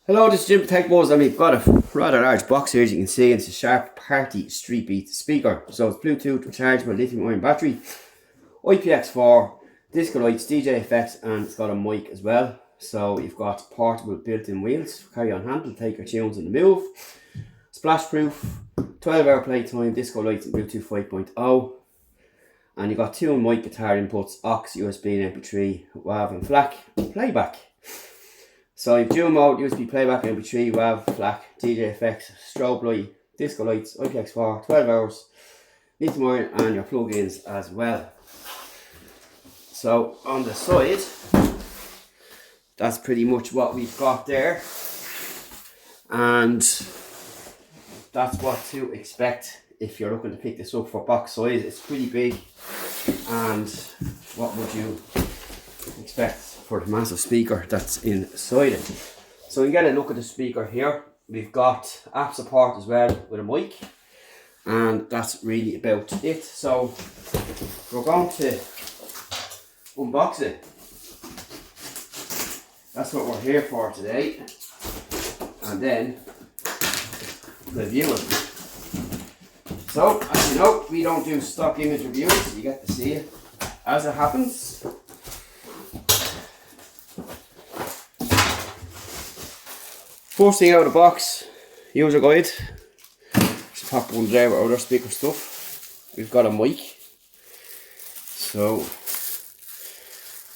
Hello, this is Jim Tech Buzz, and we've got a rather large box here, as you can see. It's a XParty Street Beat speaker. So it's Bluetooth rechargeable lithium-ion battery, IPX4, disco lights, DJ effects, and it's got a mic as well. So you've got portable built-in wheels, carry-on handle, take your tunes on the move, splash proof, 12-hour playtime, disco lights, and Bluetooth 5.0. And you've got two mic guitar inputs, aux, USB, and MP3, WAV, and FLAC, playback. So you've dual mode, USB playback, MP3, WAV, FLAC, DJ effects, strobe light, disco lights, IPX4, 12 hours, lithium-ion, and your plug-ins as well. So on the side, that's pretty much what we've got there, and that's what to expect if you're looking to pick this up for box size. It's pretty big, and what would you expect for the massive speaker that's inside it? So you get a look at the speaker here. We've got app support as well with a mic, and that's really about it. So we're going to unbox it. That's what we're here for today, and then review it. So as you know, we don't do stock image reviews, you get to see it as it happens. First thing out of the box, user guide. Just pop one there with other speaker stuff. We've got a mic, so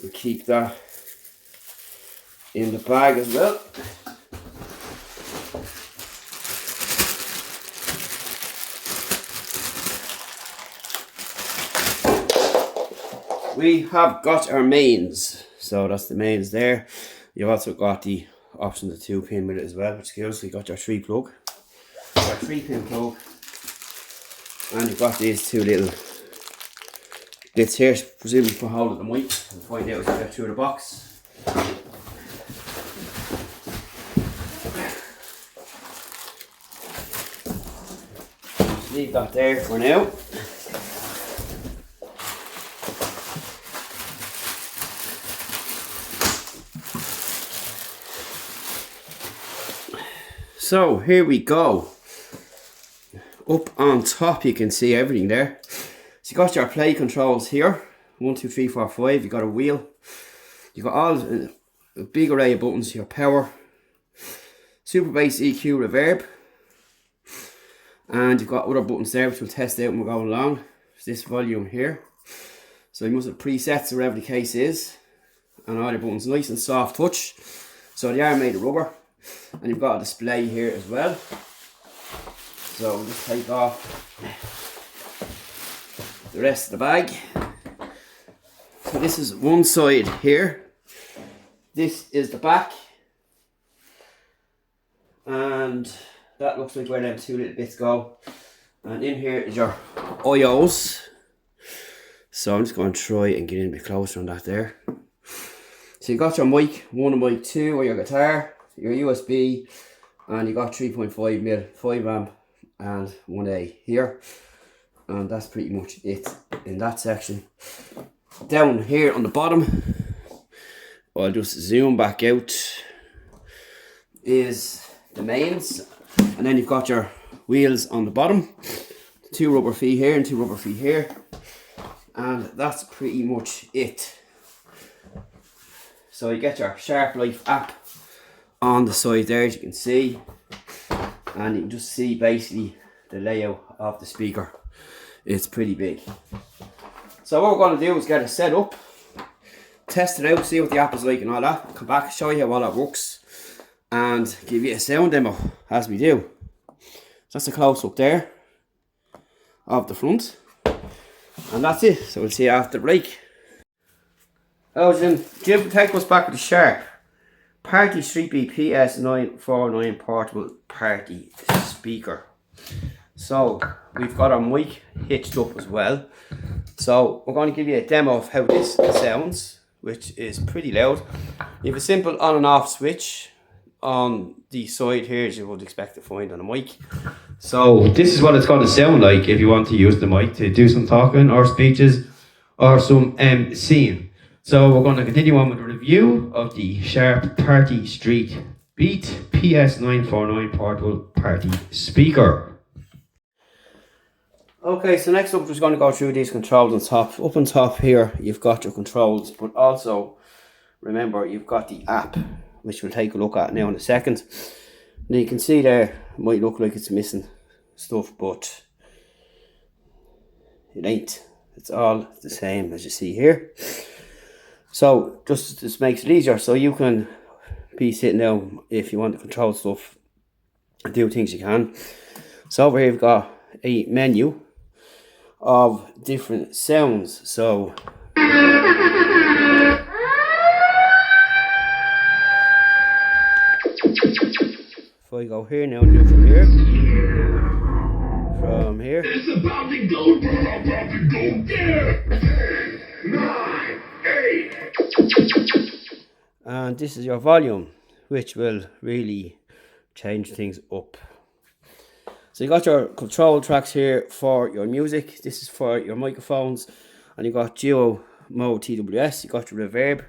we'll keep that in the bag as well. We have got our mains, so that's the mains there. You've also got the option, the 2-pin with it as well, which gives you got your 3 plug, your 3-pin plug, and you've got these two little bits here, presumably for holding the mic. We'll find out as we get through the box. Just leave that there for now. So here we go. Up on top you can see everything there. So you got your play controls here. 1, 2, 3, 4, 5. You got a wheel. You got all a big array of buttons. Your power, super bass, EQ, reverb, and you've got other buttons there which we'll test out when we're going along. There's this volume here. So you must have presets or whatever the case is, and all your buttons nice and soft touch. So they are made of rubber. And you've got a display here as well. So we'll just take off the rest of the bag. So this is one side here. This is the back. And that looks like where them two little bits go. And in here is your IOs. So I'm just going to try and get in a bit closer on that there. So you got your mic 1 and mic 2, or your guitar, your USB, and you got 3.5mm 5 amp and 1A here, and that's pretty much it in that section. Down here on the bottom, I'll just zoom back out, is the mains, and then you've got your wheels on the bottom, 2 rubber feet here and 2 rubber feet here, and that's pretty much it. So you get your Sharp Life app on the side there, as you can see, and you can just see basically the layout of the speaker. It's pretty big. So what we're going to do is get it set up, test it out, see what the app is like and all that, come back, show you how all that works, and give you a sound demo as we do. So that's a close up there of the front, and that's it. So we'll see you after the break. Hello, Jim Tech was back with the XParty Street Beat PS-949 portable party speaker. So we've got our mic hitched up as well. So we're going to give you a demo of how this sounds, which is pretty loud. You have a simple on and off switch on the side here, as you would expect to find on a mic. So this is what it's going to sound like if you want to use the mic to do some talking or speeches or some MCing. So we're going to continue on with a review of the XParty Street Beat PS-949 portable party speaker. Okay, so next up we're just going to go through these controls on top. Up on top here you've got your controls, but also remember you've got the app, which we'll take a look at now in a second. Now you can see there, it might look like it's missing stuff, but it ain't. It's all the same as you see here. So just this makes it easier, so you can be sitting down if you want to control stuff and do things you can. So over here we've got a menu of different sounds. So if I go here now and do from here. From here. It's about to go there. 10, 9, 8. And this is your volume, which will really change things up. So you got your control tracks here for your music. This is for your microphones, and you got duo mode TWS. You got your reverb,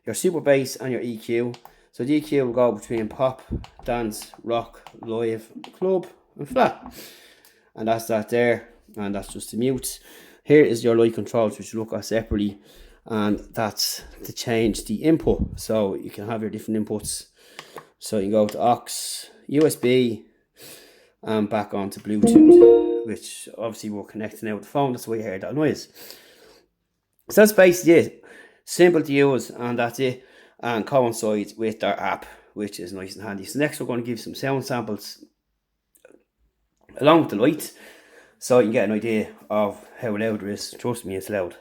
your super bass, and your EQ. So the EQ will go between pop, dance, rock, live, club, and flat. And that's that there, and that's just the mute. Here is your light controls, which you look at separately, and that's to change the input. So you can have your different inputs. So you go to aux, USB, and back onto Bluetooth, which obviously we're connecting now with the phone. That's why you heard that noise. So that's basically it. Simple to use, and that's it, and coincides with our app, which is nice and handy. So next we're going to give some sound samples along with the lights, so you can get an idea of how loud it is. Trust me, it's loud.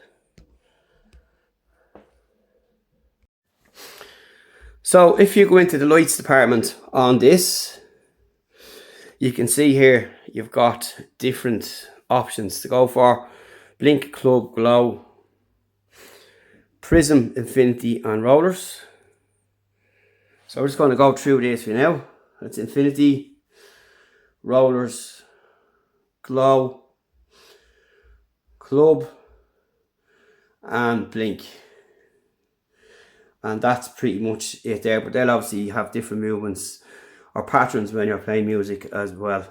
So if you go into the lights department on this, you can see here you've got different options to go for: blink, club, glow, prism, infinity, and rollers. So we're just going to go through this for now. That's infinity, rollers, glow, club, and blink. And that's pretty much it there, but they'll obviously have different movements or patterns when you're playing music as well.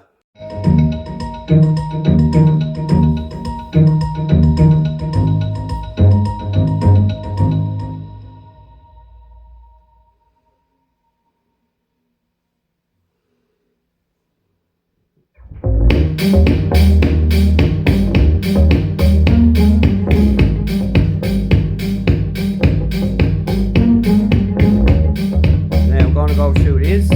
Go through this.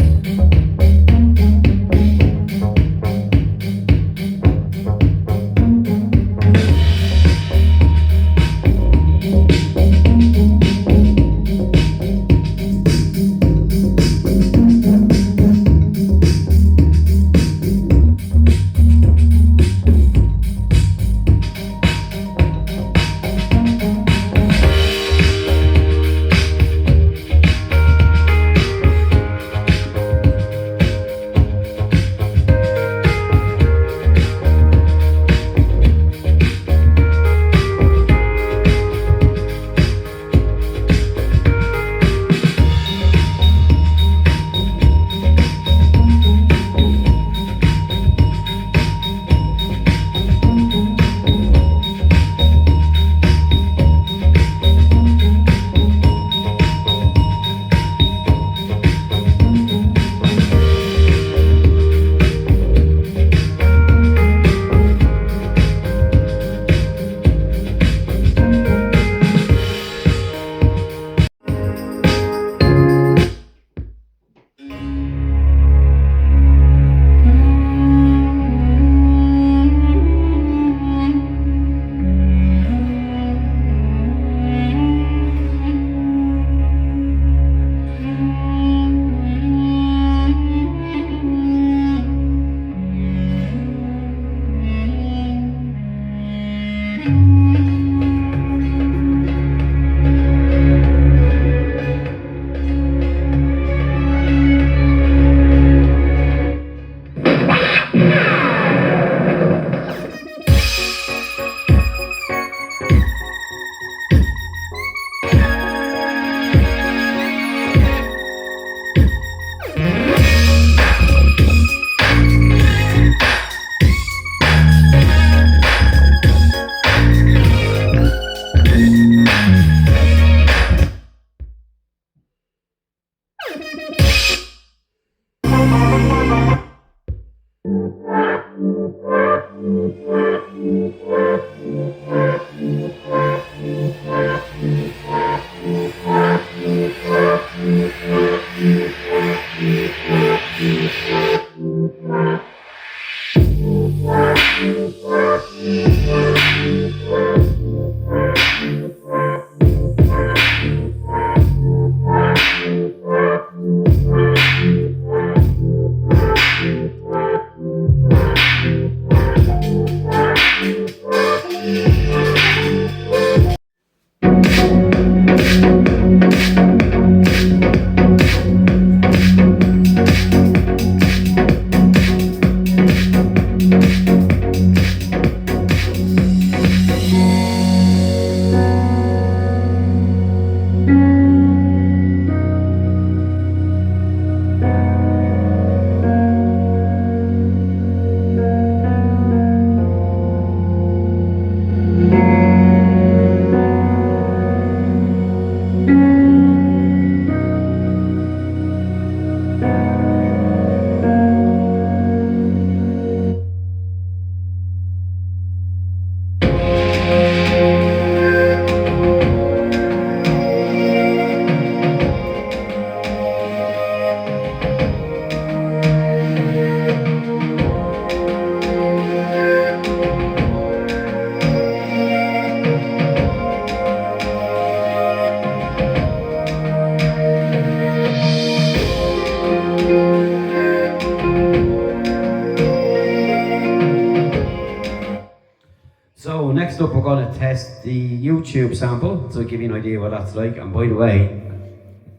next up we're going to test the YouTube sample, so I'll give you an idea what that's like. And by the way,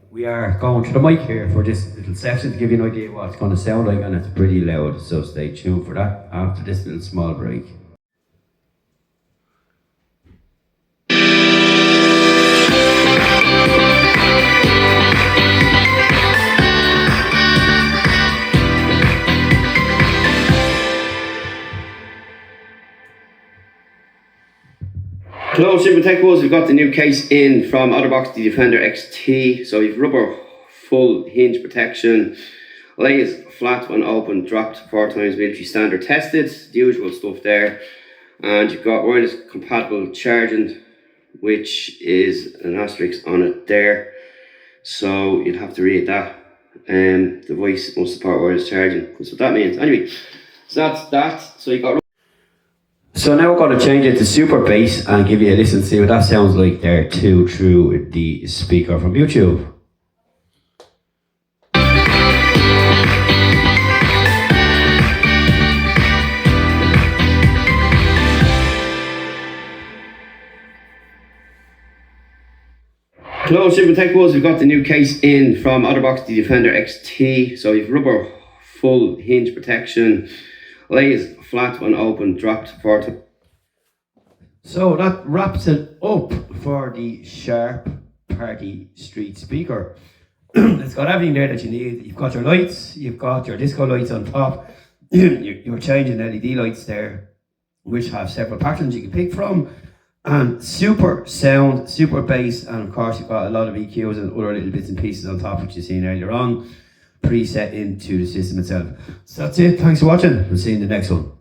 we are going to the mic here for this little section to give you an idea what it's going to sound like, and it's pretty loud, so stay tuned for that after this little small break. Hello Super Tech Buzz, we've got the new case in from Otterbox, the Defender XT. So you've rubber full hinge protection, lays flat when open, dropped 4 times military standard tested, the usual stuff there. And you've got wireless compatible charging, which is an asterisk on it there. So you'll have to read that. The device must support wireless charging. That's what that means. Anyway, so that's that. So you got. So now we're going to change it to super bass and give you a listen, see what that sounds like there too through the speaker from YouTube. Hello Super Tech Buzz, we've got the new case in from Otterbox, the Defender XT. So you've rubber full hinge protection, lays flat when open, dropped 4 times. So that wraps it up for the XParty Street speaker. It's got everything there that you need. You've got your lights, you've got your disco lights on top, you're changing LED lights there, which have several patterns you can pick from, and super sound, super bass, and of course you've got a lot of EQs and other little bits and pieces on top, which you've seen earlier on, preset into the system itself. So that's it, thanks for watching, we'll see you in the next one.